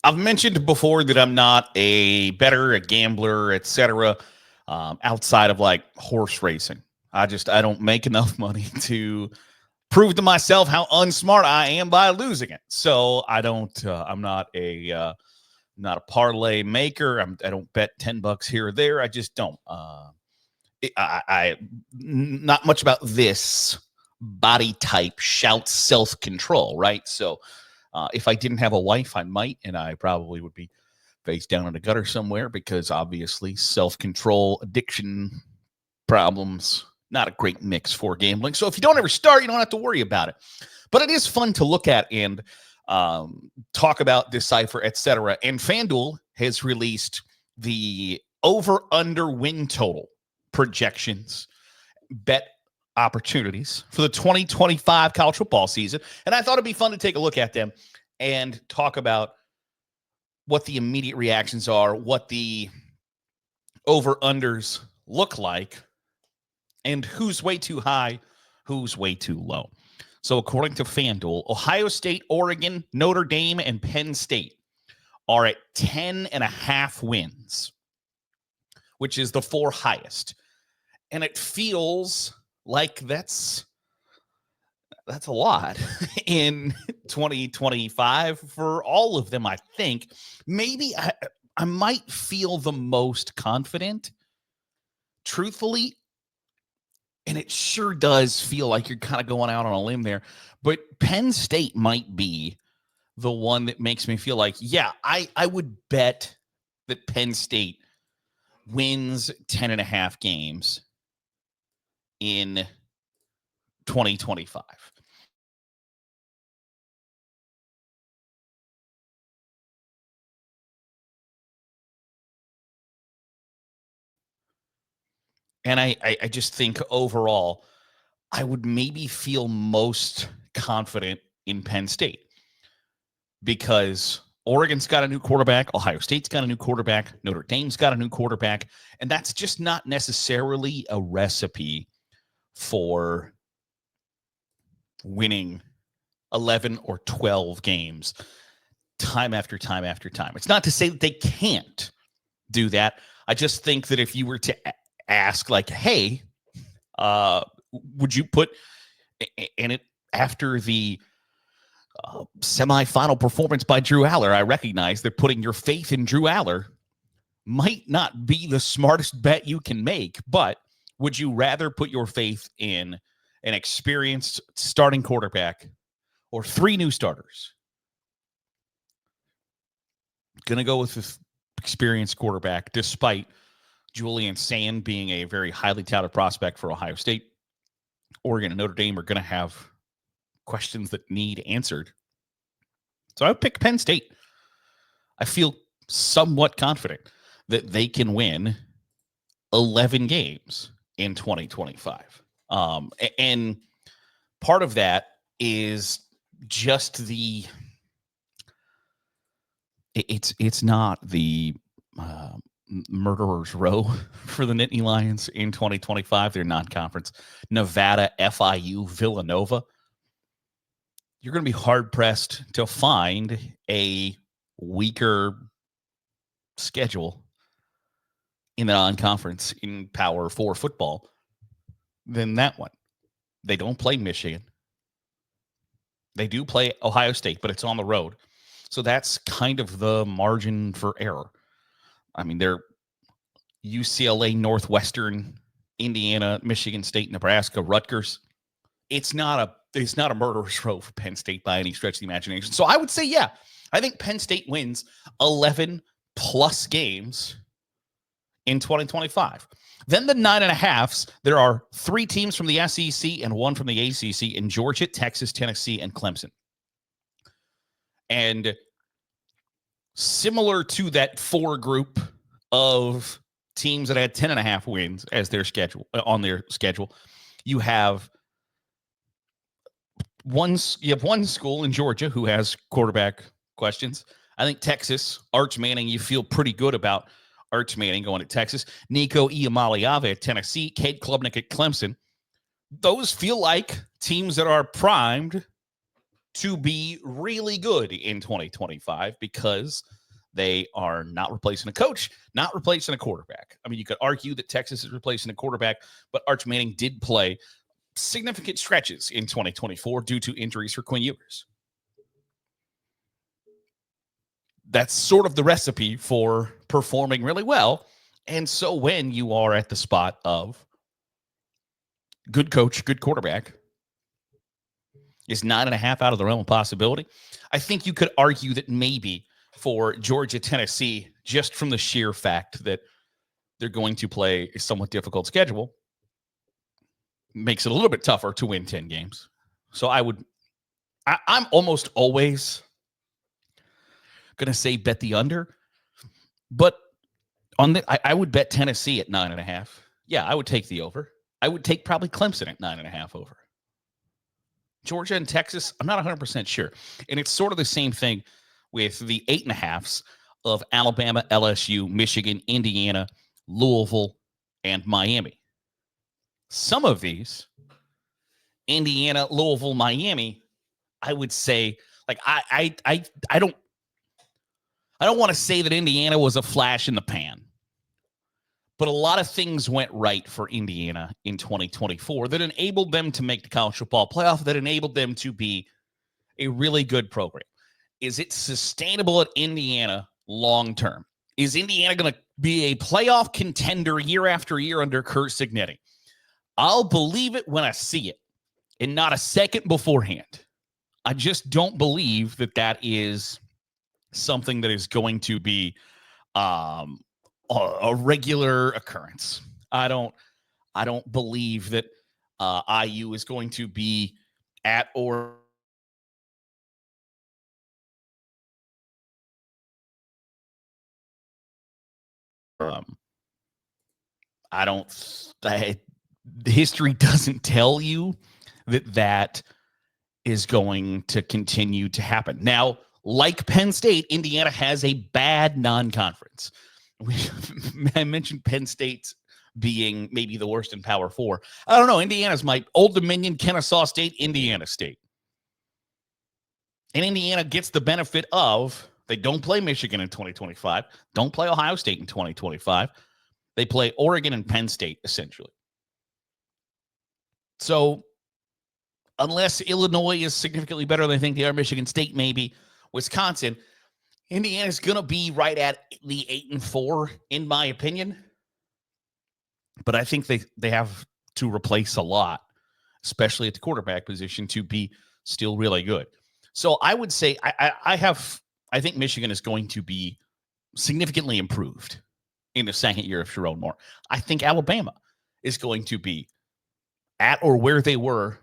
I've mentioned before that I'm not a bettor, a gambler, etc. Outside of like horse racing. I don't make enough money to prove to myself how unsmart I am by losing it. So I don't. I'm not a parlay maker. I don't bet $10 here or there. I just don't. I not much about this body type shouts self-control, right? So if I didn't have a wife, I might, and I probably would be face down in a gutter somewhere because obviously self-control, addiction problems, not a great mix for gambling. So if you don't ever start, you don't have to worry about it. But it is fun to look at and talk about, decipher, etc. And FanDuel has released the over-under win total projections, bet opportunities for the 2025 college football season. And I thought it'd be fun to take a look at them and talk about what the immediate reactions are, what the over-unders look like, and who's way too high, who's way too low. So according to FanDuel, Ohio State, Oregon, Notre Dame, and Penn State are at 10.5 wins, which is the 4 highest. And it feels like that's a lot in 2025 for all of them, I think. Maybe I might feel the most confident, truthfully, and it sure does feel like you're kind of going out on a limb there. But Penn State might be the one that makes me feel like, yeah, I would bet that Penn State wins 10.5 games in 2025. And I just think overall, I would maybe feel most confident in Penn State because Oregon's got a new quarterback, Ohio State's got a new quarterback, Notre Dame's got a new quarterback, and that's just not necessarily a recipe for winning 11 or 12 games time after time after time. It's not to say that they can't do that. I just think that if you were to ask, like, hey, would you put in it after the semifinal performance by Drew Aller? I recognize that putting your faith in Drew Aller might not be the smartest bet you can make, but would you rather put your faith in an experienced starting quarterback or 3 new starters? Gonna go with this experienced quarterback, despite Julian Sand being a very highly touted prospect for Ohio State. Oregon and Notre Dame are going to have questions that need answered. So I would pick Penn State. I feel somewhat confident that they can win 11 games in 2025. And part of that is just it's not the murderer's row for the Nittany Lions in 2025. They're non-conference. Nevada, FIU, Villanova. You're going to be hard-pressed to find a weaker schedule in the non-conference in Power 4 football than that one. They don't play Michigan. They do play Ohio State, but it's on the road. So that's kind of the margin for error. I mean, they're UCLA, Northwestern, Indiana, Michigan State, Nebraska, Rutgers. It's not a murderer's row for Penn State by any stretch of the imagination. So I would say, yeah, I think Penn State wins 11 plus games in 2025. Then the 9.5s, there are 3 teams from the SEC and 1 from the ACC in Georgia, Texas, Tennessee, and Clemson. And similar to that 4 group of teams that had 10.5 wins as their schedule on their schedule, you have one school in Georgia who has quarterback questions. I think Texas, Arch Manning, you feel pretty good about Arch Manning going to Texas. Nico Iamaleava at Tennessee, Cade Klubnik at Clemson. Those feel like teams that are primed to be really good in 2025 because they are not replacing a coach, not replacing a quarterback. I mean, you could argue that Texas is replacing a quarterback, but Arch Manning did play significant stretches in 2024 due to injuries for Quinn Ewers. That's sort of the recipe for performing really well. And so when you are at the spot of good coach, good quarterback, is 9.5 out of the realm of possibility? I think you could argue that maybe for Georgia, Tennessee, just from the sheer fact that they're going to play a somewhat difficult schedule, makes it a little bit tougher to win 10 games. So I'm almost always going to say bet the under, but I would bet Tennessee at 9.5. Yeah, I would take the over. I would take probably Clemson at 9.5 over. Georgia and Texas, I'm not 100% sure. And it's sort of the same thing with the 8.5s of Alabama, LSU, Michigan, Indiana, Louisville, and Miami. Some of these, Indiana, Louisville, Miami, I would say, like, I don't want to say that Indiana was a flash in the pan, but a lot of things went right for Indiana in 2024 that enabled them to make the college football playoff, that enabled them to be a really good program. Is it sustainable at Indiana long term? Is Indiana going to be a playoff contender year after year under Curt Cignetti? I'll believe it when I see it and not a second beforehand. I just don't believe that that is something that is going to be a regular occurrence. I don't believe that IU is going to be at or history doesn't tell you that is going to continue to happen. Now, like Penn State, Indiana has a bad non-conference. I mentioned Penn State being maybe the worst in Power 4. I don't know. Indiana's my Old Dominion, Kennesaw State, Indiana State. And Indiana gets the benefit of they don't play Michigan in 2025, don't play Ohio State in 2025. They play Oregon and Penn State, essentially. So unless Illinois is significantly better than I think they are, Michigan State maybe, Wisconsin, Indiana's going to be right at the 8-4, in my opinion. But I think they have to replace a lot, especially at the quarterback position, to be still really good. So I would say I think Michigan is going to be significantly improved in the second year of Sherrone Moore. I think Alabama is going to be at or where they were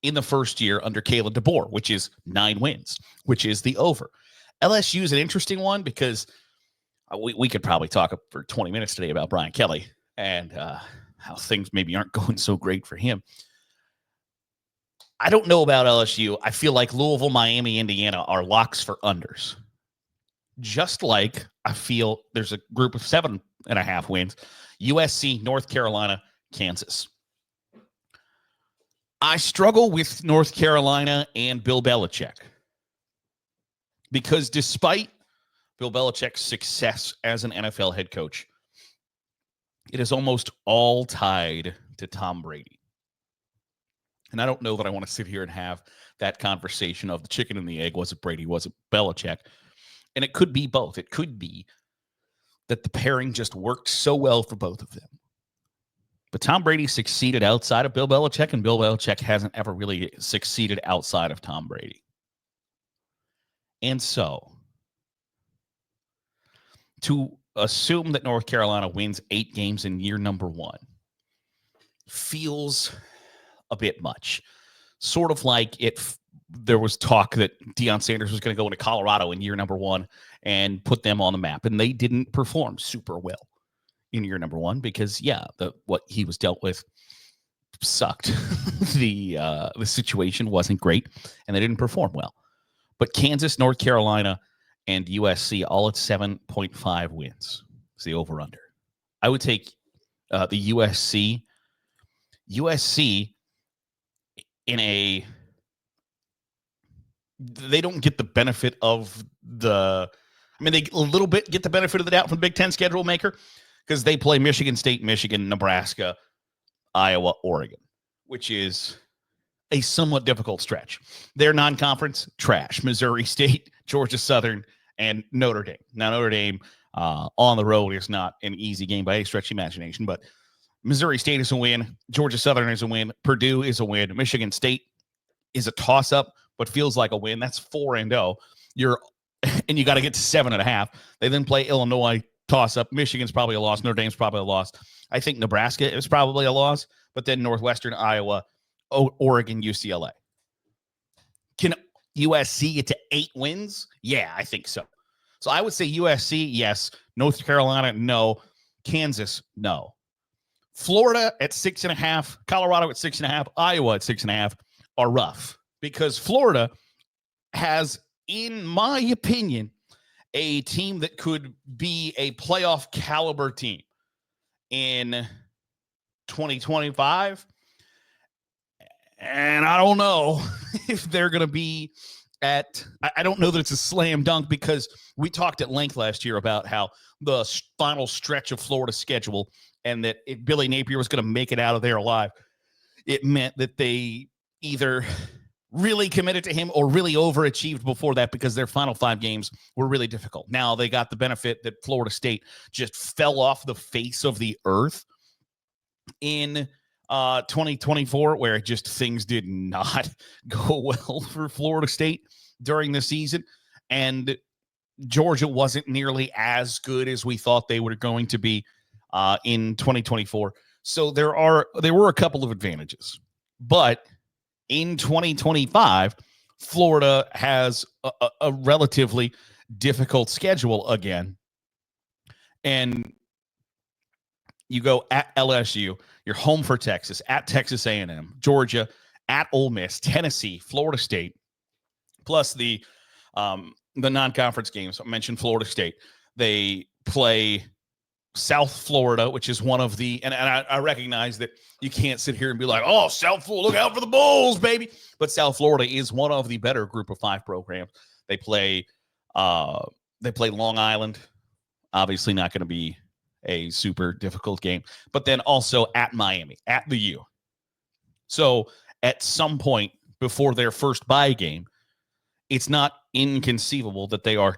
in the first year under Caleb DeBoer, which is 9 wins, which is the over. LSU is an interesting one because we could probably talk for 20 minutes today about Brian Kelly and how things maybe aren't going so great for him. I don't know about LSU. I feel like Louisville, Miami, Indiana are locks for unders. Just like I feel there's a group of 7.5 wins, USC, North Carolina, Kansas. I struggle with North Carolina and Bill Belichick because despite Bill Belichick's success as an NFL head coach, it is almost all tied to Tom Brady. And I don't know that I want to sit here and have that conversation of the chicken and the egg. Was it Brady? Was it Belichick? And it could be both. It could be that the pairing just worked so well for both of them. But Tom Brady succeeded outside of Bill Belichick, and Bill Belichick hasn't ever really succeeded outside of Tom Brady. And so, to assume that North Carolina wins 8 games in year number 1 feels a bit much. Sort of like there was talk that Deion Sanders was going to go into Colorado in year number 1 and put them on the map, and they didn't perform super well in year number 1 because, what he was dealt with sucked. The situation wasn't great, and they didn't perform well. But Kansas, North Carolina, and USC all at 7.5 wins. It's the over-under. I would take the USC in a they don't get the benefit of the. I mean, they a little bit get the benefit of the doubt from the Big Ten schedule maker because they play Michigan State, Michigan, Nebraska, Iowa, Oregon, which is a somewhat difficult stretch. Their non-conference, trash. Missouri State, Georgia Southern, and Notre Dame. Now, Notre Dame on the road is not an easy game by any stretch of imagination, but Missouri State is a win. Georgia Southern is a win. Purdue is a win. Michigan State is a toss-up, but feels like a win. That's 4-0. And you got to get to 7.5. They then play Illinois, toss-up. Michigan's probably a loss. Notre Dame's probably a loss. I think Nebraska is probably a loss, but then Northwestern, Iowa, Oregon, UCLA. Can USC get to 8 wins? Yeah, I think so. So I would say USC, yes. North Carolina, no. Kansas, no. Florida at 6.5, Colorado at 6.5, Iowa at 6.5 are rough because Florida has, in my opinion, a team that could be a playoff caliber team in 2025. And I don't know if they're going to be I don't know that it's a slam dunk because we talked at length last year about how the final stretch of Florida's schedule and that if Billy Napier was going to make it out of there alive, it meant that they either really committed to him or really overachieved before that because their final 5 games were really difficult. Now they got the benefit that Florida State just fell off the face of the earth in 2024, where just things did not go well for Florida State during the season. And Georgia wasn't nearly as good as we thought they were going to be in 2024. So there were a couple of advantages. But in 2025, Florida has a relatively difficult schedule again. And you go at LSU, you're home for Texas, at Texas A&M, Georgia, at Ole Miss, Tennessee, Florida State, plus the non-conference games. I mentioned Florida State. They play South Florida, which is one of the, and I recognize that you can't sit here and be like, oh, South Florida, look out for the Bulls, baby. But South Florida is one of the better group of 5 programs. They play Long Island. Obviously not going to be a super difficult game, but then also at Miami, at the U. So at some point before their first bye game, it's not inconceivable that they are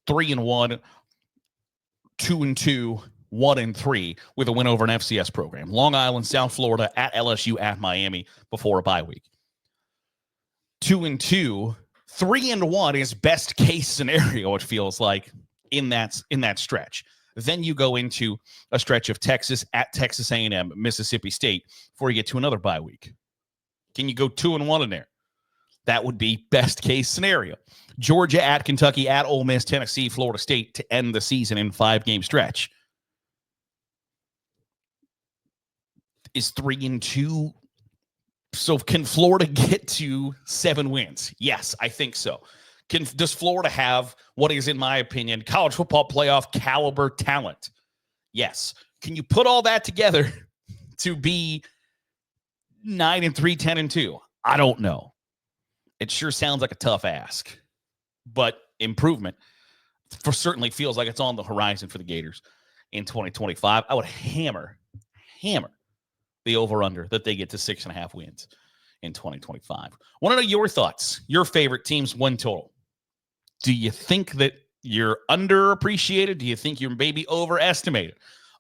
3-1, 2-2, 1-3 with a win over an FCS program. Long Island, South Florida, at LSU, at Miami before a bye week. 2-2, 3-1 is best case scenario, it feels like, in that stretch. Then you go into a stretch of Texas at Texas A&M, Mississippi State before you get to another bye week. Can you go 2-1 in there? That would be best case scenario. Georgia at Kentucky, at Ole Miss, Tennessee, Florida State to end the season in 5-game stretch. Is 3-2. So can Florida get to 7 wins? Yes, I think so. Does Florida have what is, in my opinion, college football playoff caliber talent? Yes. Can you put all that together to be 9-3, 10-2? I don't know. It sure sounds like a tough ask, but improvement certainly feels like it's on the horizon for the Gators in 2025. I would hammer the over-under that they get to 6.5 wins in 2025. Want to know your thoughts, your favorite teams, win total. Do you think that you're underappreciated? Do you think you're maybe overestimated?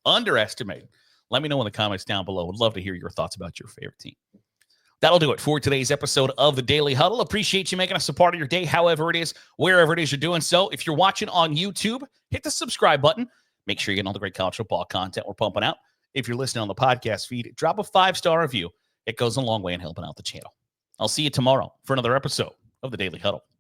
Underestimated? Let me know in the comments down below. Would love to hear your thoughts about your favorite team. That'll do it for today's episode of the Daily Huddle. Appreciate you making us a part of your day, however it is, wherever it is you're doing so. If you're watching on YouTube, hit the subscribe button. Make sure you're getting all the great college football content we're pumping out. If you're listening on the podcast feed, drop a 5-star review. It goes a long way in helping out the channel. I'll see you tomorrow for another episode of the Daily Huddle.